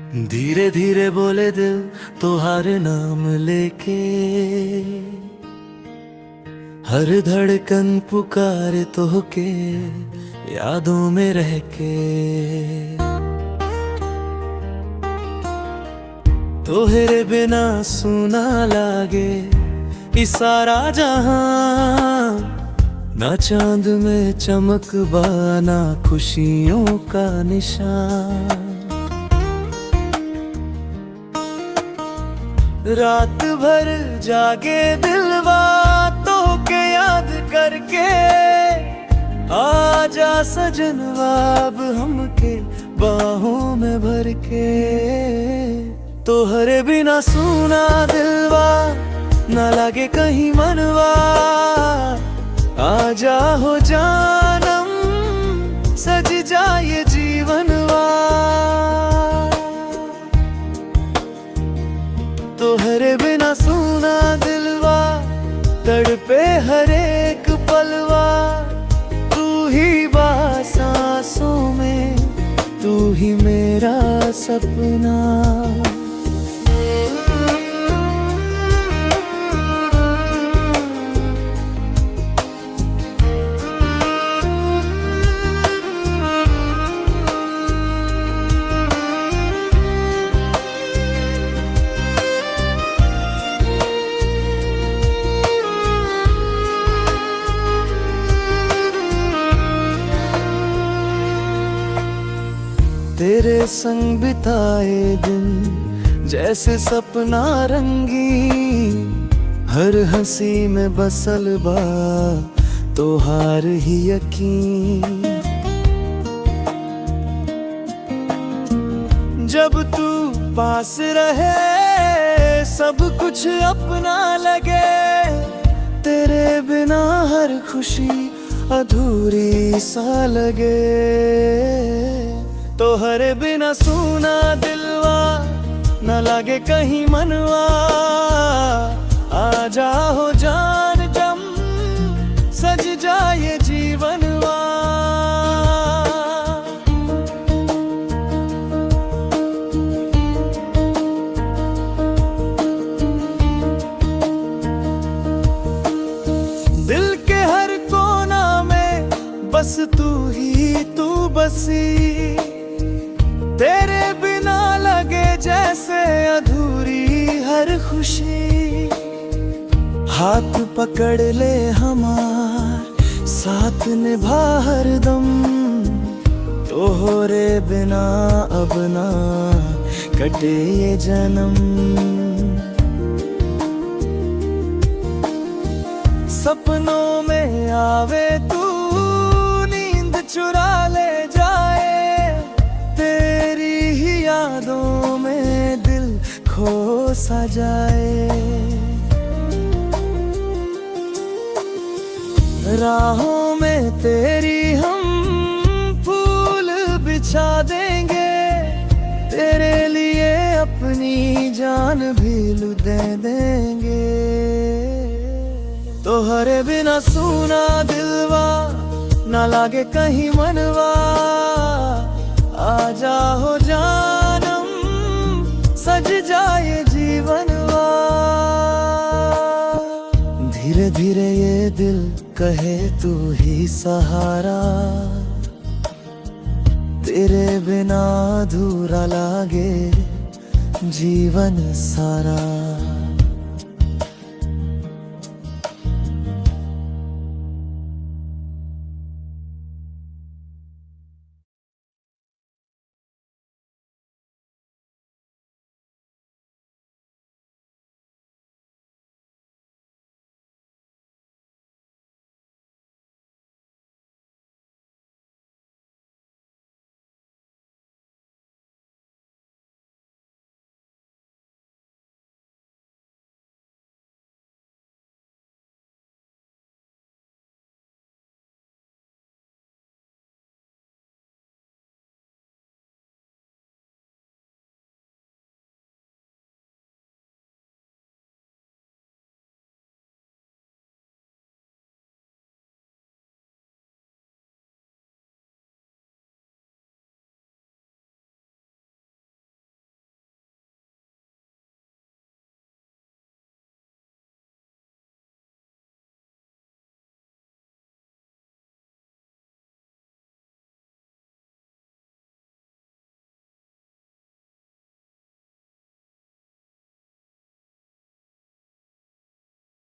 धीरे धीरे बोले दिल तोहार नाम लेके, हर धड़कन पुकारे तोहके यादों में रह के। तोहरे बिना सुना लागे इस सारा जहां, ना चांद में चमक बाना खुशियों का निशान। रात भर जागे दिलवा तो के याद करके, आजा सजनवा अब हमके बाहों में भर के। तोहरे बिना सुना दिलवा ना लागे कहीं मनवा, आजा हो जानम सज जाए जीवनवा। तोहरे बिना सुना दिलवा तड़पे हर एक पलवा, तू ही सांसों में, तू ही मेरा सपना। तेरे संग बिताए दिन जैसे सपना रंगी, हर हंसी में बसल बा तोहार ही यकीन। जब तू पास रहे सब कुछ अपना लगे, तेरे बिना हर खुशी अधूरी सा लगे। तोहरे बिना सुना दिलवा न लागे कहीं मनवा, आजा हो जान जम सज जाए जीवनवा। दिल के हर कोना में बस तू ही तू बसी, तेरे बिना लगे जैसे अधूरी हर खुशी। हाथ पकड़ ले हमार साथ निभा हरदम, तोहरे बिना अब ना कटे ये जन्म। सपनों में आवे तू नींद चुरा ले जाए, यादों में दिल खो सा जाए। राहों में तेरी हम फूल बिछा देंगे, तेरे लिए अपनी जान भी दे देंगे। तोहरे बिना सुना दिलवा ना लागे कहीं मनवा, आजा हो जानम सज जाए जीवनवा। धीरे धीरे ये दिल कहे तू ही सहारा, तेरे बिना अधूरा लागे जीवन सारा।